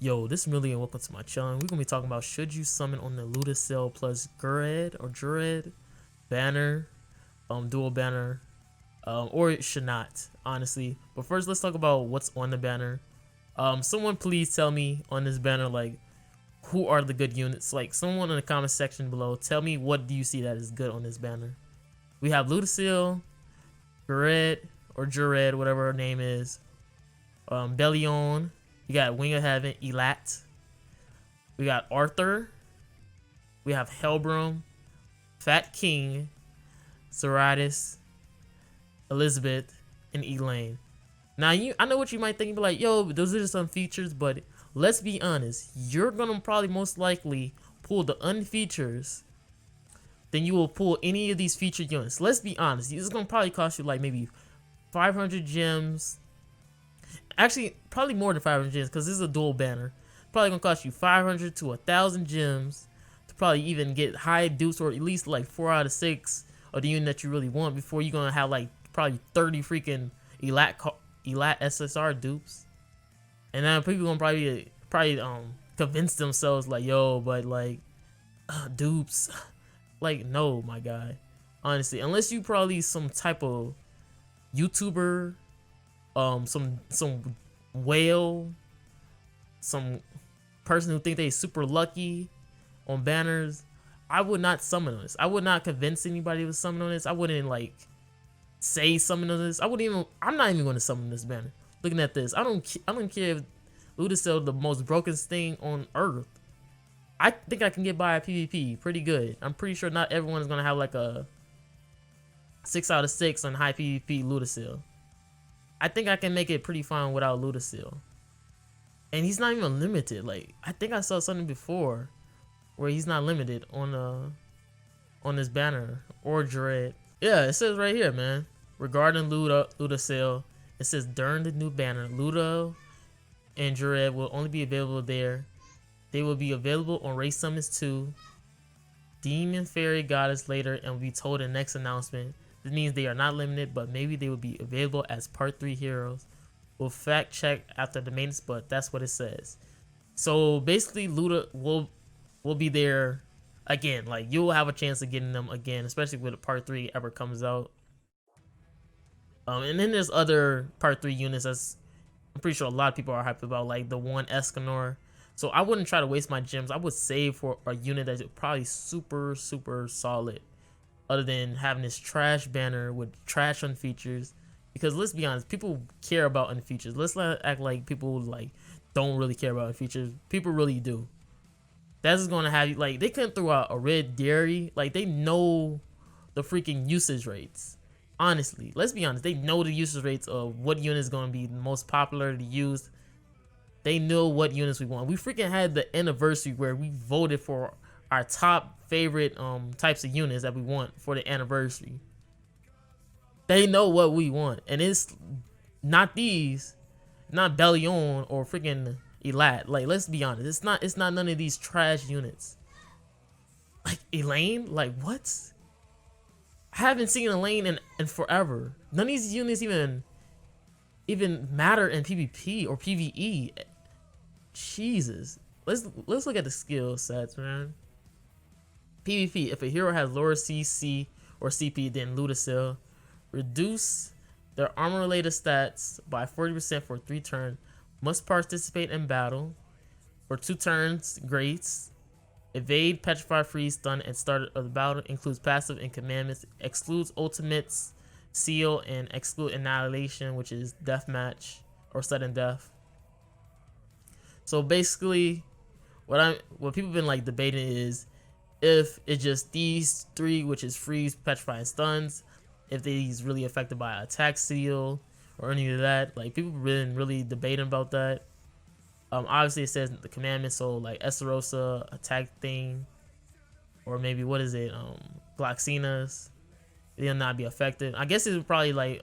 Yo, this is Marilli and welcome to my channel. We're gonna be talking about should you summon on the Ludociel plus Jured banner, dual banner, or it should not, honestly. But first, let's talk about what's on the banner. Someone please tell me on this banner, like, who are the good units? Like, someone in the comment section below, tell me what do you see that is good on this banner. We have Ludociel, Jured, whatever her name is, Bellion. We got Wing of Heaven, Elat. We got Arthur. We have Hellbrum, Fat King, Zeratis, Elizabeth, and Elaine. Now, I know what you might think. You be like, yo, those are just some features, but let's be honest. You're gonna probably most likely pull the unfeatures than you will pull any of these featured units. Let's be honest. This is gonna probably cost you like maybe 500 gems. Actually, probably more than 500 gems because this is a dual banner. Probably gonna cost you 500 to 1,000 gems to probably even get high dupes, or at least like 4 out of 6 of the unit that you really want before you're gonna have like probably 30 freaking Elat SSR dupes. And then people gonna probably convince themselves like, yo, but like dupes, like, no, my guy. Honestly, unless you probably some type of YouTuber, some whale, some person who think they super lucky on banners, I would not summon on this. I would not convince anybody to summon on this. I wouldn't like say summon on this. I'm not even going to summon this banner. Looking at this, I don't care if Ludociel the most broken thing on earth. I think I can get by a PvP pretty good. I'm pretty sure not everyone is gonna have like a 6 out of 6 on high PvP Ludociel. I think I can make it pretty fine without Ludociel. And he's not even limited. Like, I think I saw something before where he's not limited on this banner or Dread. Yeah, it says right here, man. Regarding Ludociel, it says during the new banner, Ludo and Dread will only be available there. They will be available on Race Summons 2, Demon Fairy Goddess later, and will be told in the next announcement. This means they are not limited, but maybe they will be available as Part 3 heroes. We'll fact check after the maintenance, but that's what it says. So basically, Luda will be there again. Like, you'll have a chance of getting them again, especially when Part 3 ever comes out. And then there's other Part 3 units that's I'm pretty sure a lot of people are hyped about, like the one Escanor. So I wouldn't try to waste my gems. I would save for a unit that's probably super solid, other than having this trash banner with trash on features. Because let's be honest, people care about unfeatures. Let's not act like people like don't really care about unfeatures. People really do. That's gonna have you like, they couldn't throw out a red dairy. Like, they know the freaking usage rates. Honestly, let's be honest. They know the usage rates of what unit is gonna be the most popular to use. They know what units we want. We freaking had the anniversary where we voted for our top favorite types of units that we want for the anniversary. They know what we want, and it's not these, not Bellion or freaking Elat. Like, let's be honest, it's not none of these trash units. Like Elaine, like what? I haven't seen Elaine in forever. None of these units even matter in PvP or PvE. Jesus, let's look at the skill sets, man. PvP, if a hero has lower CC or CP than Ludociel, reduce their armor related stats by 40% for 3 turns, must participate in battle for 2 turns, Greats, evade, petrify, freeze, stun, and start of the battle, includes passive and commandments, excludes ultimates, seal, and exclude annihilation, which is deathmatch or sudden death. So basically, what people been like debating is if it's just these 3, which is freeze, petrify, and stuns, if he's really affected by attack seal or any of that. Like, people been really debating about that. Obviously it says the commandment, so like Essarosa attack thing, or maybe what is it, Gloxinas, they'll not be affected. I guess it's probably like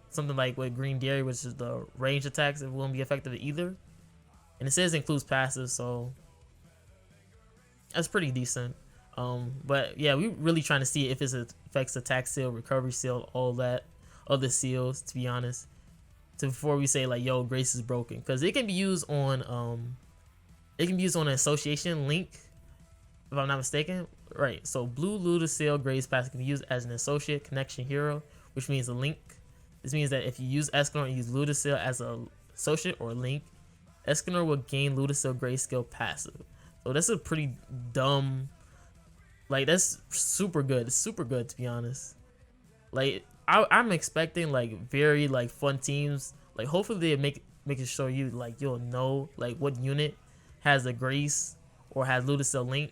something like with Green Dairy, which is the range attacks, it won't be effective either. And it says it includes passive, so that's pretty decent. But yeah, we really trying to see if it affects attack seal, recovery seal, all that other seals, to be honest, before we say like, yo, Grace is broken, because it can be used on It can be used on an association link, if I'm not mistaken. Right, so blue Ludociel Grace pass can be used as an associate connection hero, which means a link. This means that if you use Escanor and use Ludociel as a associate or link, Escanor will gain Ludociel Grayscale passive. So that's a pretty dumb, like that's super good. It's super good to be honest. Like I'm expecting like very like fun teams. Like hopefully they make it sure you like you'll know like what unit has the Grace or has Ludociel link,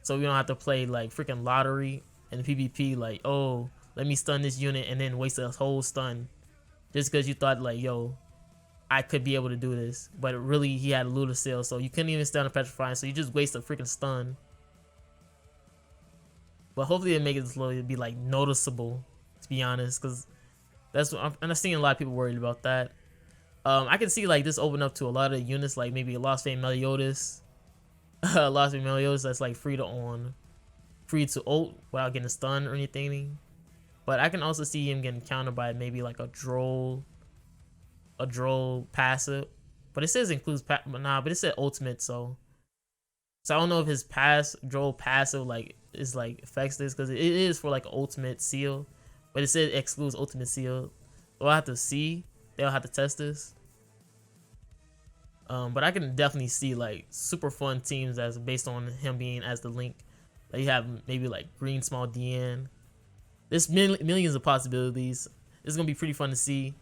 so we don't have to play like freaking lottery and PvP. Like, oh, let me stun this unit and then waste a whole stun just because you thought like, yo, I could be able to do this, but really he had a Ludociel, so you couldn't even stun a petrifying, so you just waste a freaking stun. But hopefully they make it slowly be like noticeable, to be honest, because that's what I'm seeing a lot of people worried about that. I can see like this open up to a lot of units, like maybe Lost Fame Meliodas, Lost Fame Meliodas that's like free to ult without getting stunned or anything. But I can also see him getting countered by maybe like a droll passive. But it says includes but it said ultimate, so I don't know if his droll passive like is like affects this, because it is for like ultimate seal, but it said excludes ultimate seal. So I'll have to see. They'll have to test this. But I can definitely see like super fun teams as based on him being as the link. Like you have maybe like green small DN. There's millions of possibilities. It's gonna be pretty fun to see.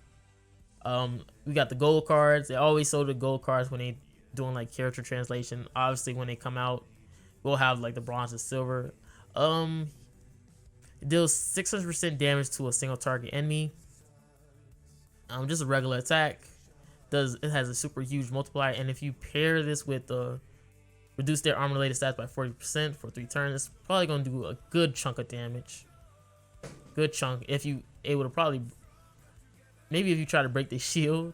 We got the gold cards. They always show the gold cards when they doing like character translation. Obviously when they come out, we'll have like the bronze and silver. It deals 600% damage to a single target enemy. Just a regular attack. It has a super huge multiplier, and if you pair this with reduce their armor related stats by 40% for 3 turns, it's probably gonna do a good chunk of damage. Good chunk. If you able to probably maybe if you try to break the shield,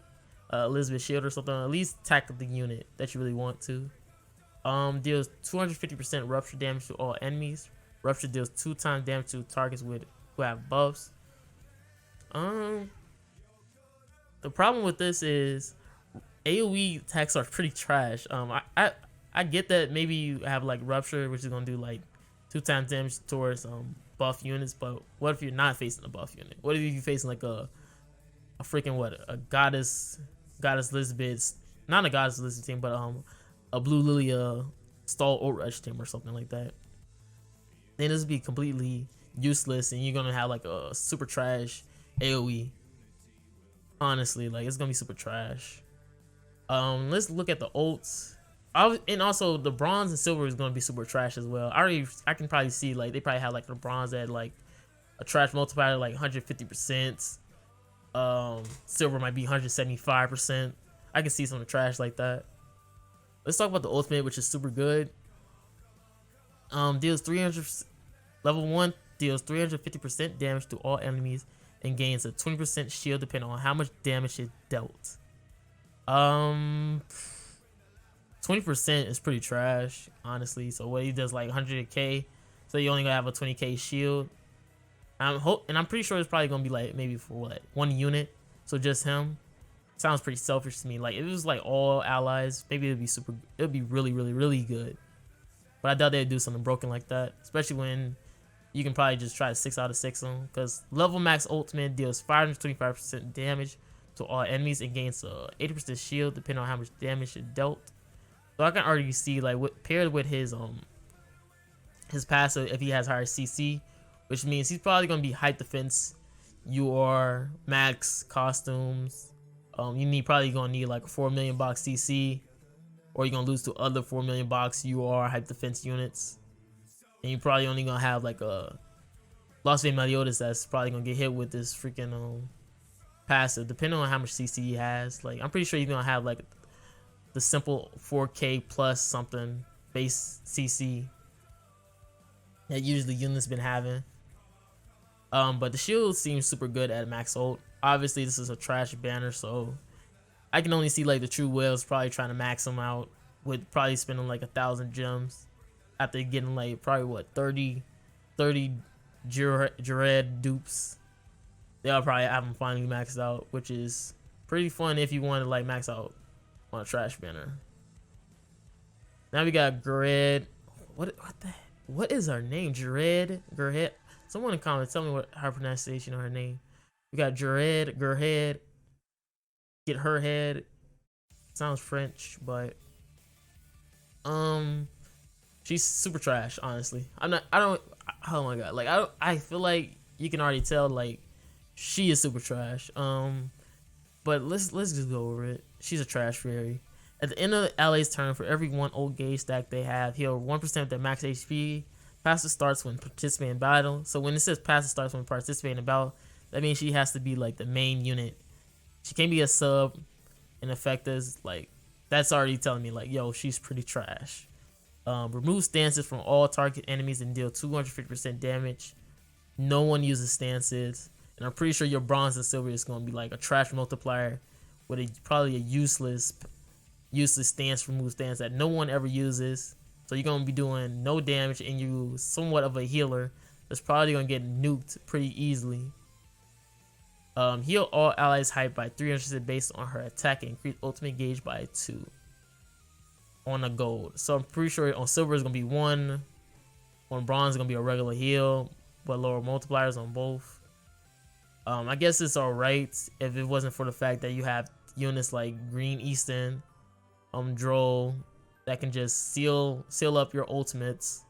Elizabeth shield or something, at least tackle the unit that you really want to. Deals 250% rupture damage to all enemies. Rupture deals 2 times damage to targets who have buffs. The problem with this is AoE attacks are pretty trash. I get that maybe you have like rupture, which is gonna do like 2 times damage towards buff units, but what if you're not facing a buff unit? What if you're facing like a freaking a goddess Elizabeth, not a goddess Elizabeth team, but a blue Lilia stall ult rush team or something like that? Then this would be completely useless, and you're gonna have like a super trash AoE. Honestly, like it's gonna be super trash. Let's look at the ults. And also the bronze and silver is gonna be super trash as well. I can probably see like they probably have like the bronze at like a trash multiplier like 150%. Silver might be 175%. I can see some of the trash like that. Let's talk about the ultimate, which is super good. Deals 300 level 1 deals 350% damage to all enemies and gains a 20% shield depending on how much damage is dealt. 20% is pretty trash, honestly. So what he does like 100k, so you only gonna have a 20k shield. I'm pretty sure it's probably gonna be like maybe for what 1 unit, so just him. Sounds pretty selfish to me. Like if it was like all allies, maybe it'd be really good. But I doubt they'd do something broken like that, especially when you can probably just try to 6 out of 6 them, because level max ultimate deals 525% damage to all enemies and gains a 80% shield depending on how much damage it dealt. So I can already see like what paired with his passive, if he has higher CC, which means he's probably gonna be height defense, UR, max costumes. Probably gonna need like a 4 million box CC, or you're gonna lose to other 4 million box UR height defense units. And you're probably only gonna have like a Lost Fame Meliodas that's probably gonna get hit with this freaking passive, depending on how much CC he has. Like I'm pretty sure you're gonna have like the simple 4k plus something base CC that usually units been having. But the shield seems super good at max ult. Obviously this is a trash banner, so I can only see like the true whales probably trying to max them out with probably spending like 1,000 gems after getting like probably what 30 Jared dupes. They'll probably have them finally maxed out, which is pretty fun if you want to like max out on a trash banner. Now we got Gred. What is her name? Gurhead. Someone in the comments tell me what her pronunciation of her name. We got Gurhead. Get her head. Sounds French, but she's super trash, honestly. Oh my god. Like I feel like you can already tell like she is super trash. But let's just go over it. She's a trash fairy. At the end of the ally's turn, for every 1 old gauge stack they have, heal 1% of their max HP. Passive starts when participating in battle. So when it says passive starts when participating in battle, that means she has to be like the main unit. She can't be a sub and effectives. Like that's already telling me like, yo, she's pretty trash. Remove stances from all target enemies and deal 250% damage. No one uses stances. And I'm pretty sure your bronze and silver is going to be like a trash multiplier with probably a useless stance remove stance that no one ever uses. So you're going to be doing no damage and you somewhat of a healer that's probably going to get nuked pretty easily. Heal all allies height by 300% based on her attack and increase ultimate gauge by 2 on a gold. So I'm pretty sure on silver is going to be 1. On bronze is going to be a regular heal, but lower multipliers on both. I guess it's alright if it wasn't for the fact that you have units like Green Easton, Droll, that can just seal up your ultimates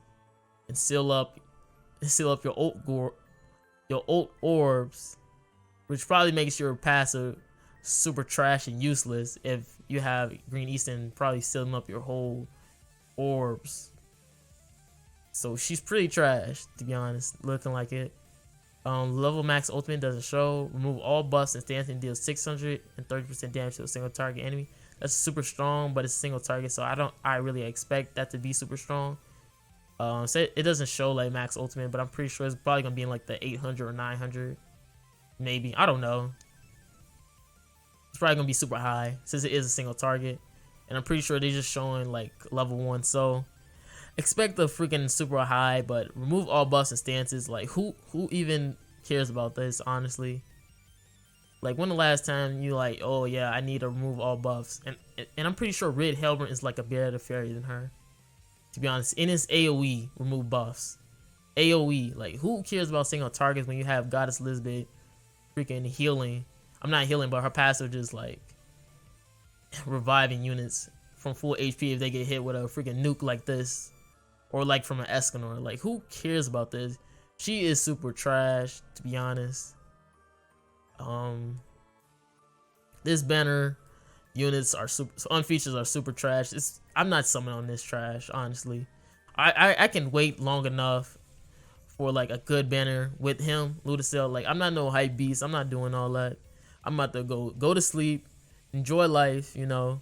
and seal up your ult orbs, which probably makes your passive super trash and useless if you have Green Easton probably sealing up your whole orbs. So she's pretty trash, to be honest, looking like it. Level max ultimate doesn't show. Remove all buffs and stance and deal 630% damage to a single target enemy. That's super strong, but it's a single target, so I really expect that to be super strong. So it doesn't show like max ultimate, but I'm pretty sure it's probably gonna be in like the 800 or 900, maybe. I don't know. It's probably gonna be super high since it is a single target, and I'm pretty sure they're just showing like level 1. So expect the freaking super high, but remove all buffs and stances. Like who even cares about this, honestly? Like when the last time you like, oh yeah, I need to remove all buffs, and I'm pretty sure Red Helbron is like a better fairy than her, to be honest. In his AoE, remove buffs. AoE, like who cares about single targets when you have Goddess Elizabeth freaking healing? I'm not healing, but her passive just like reviving units from full HP if they get hit with a freaking nuke like this. Or like from an Escanor. Like who cares about this? She is super trash, to be honest. This banner units are unfeatures are super trash. I'm not summoning on this trash, honestly. I can wait long enough for like a good banner with him, Ludociel. Like I'm not no hype beast. I'm not doing all that. I'm about to go to sleep, enjoy life, you know.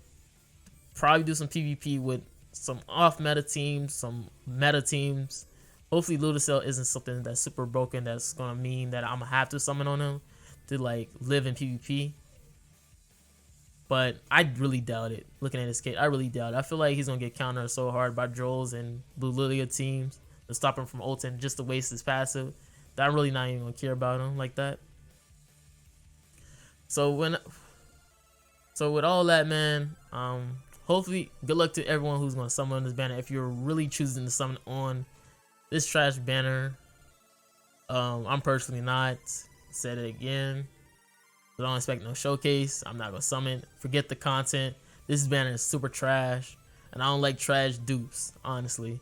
Probably do some PvP with some off meta teams, some meta teams. Hopefully Ludociel isn't something that's super broken that's gonna mean that I'm gonna have to summon on him to like live in PvP. But I really doubt it. Looking at his kit, I really doubt it. I feel like he's gonna get countered so hard by Drolls and Blue Lilia teams to stop him from ulting just to waste his passive that I'm really not even gonna care about him like that. So with all that, man, hopefully, good luck to everyone who's going to summon on this banner. If you're really choosing to summon on this trash banner, I'm personally not. Said it again. So don't expect no showcase. I'm not going to summon. Forget the content. This banner is super trash, and I don't like trash dupes, honestly.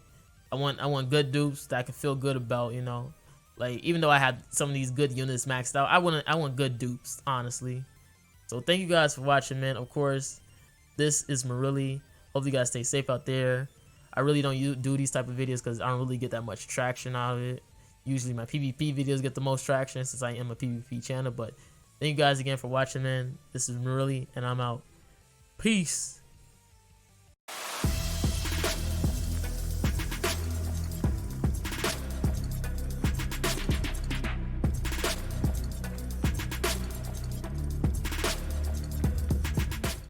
I want good dupes that I can feel good about, you know. Like, even though I had some of these good units maxed out, I want good dupes, honestly. So thank you guys for watching, man. Of course, this is Marilli. Hope you guys stay safe out there. I really don't do these type of videos because I don't really get that much traction out of it. Usually my PvP videos get the most traction since I am a PvP channel. But thank you guys again for watching, man. This is Marilli, and I'm out. Peace.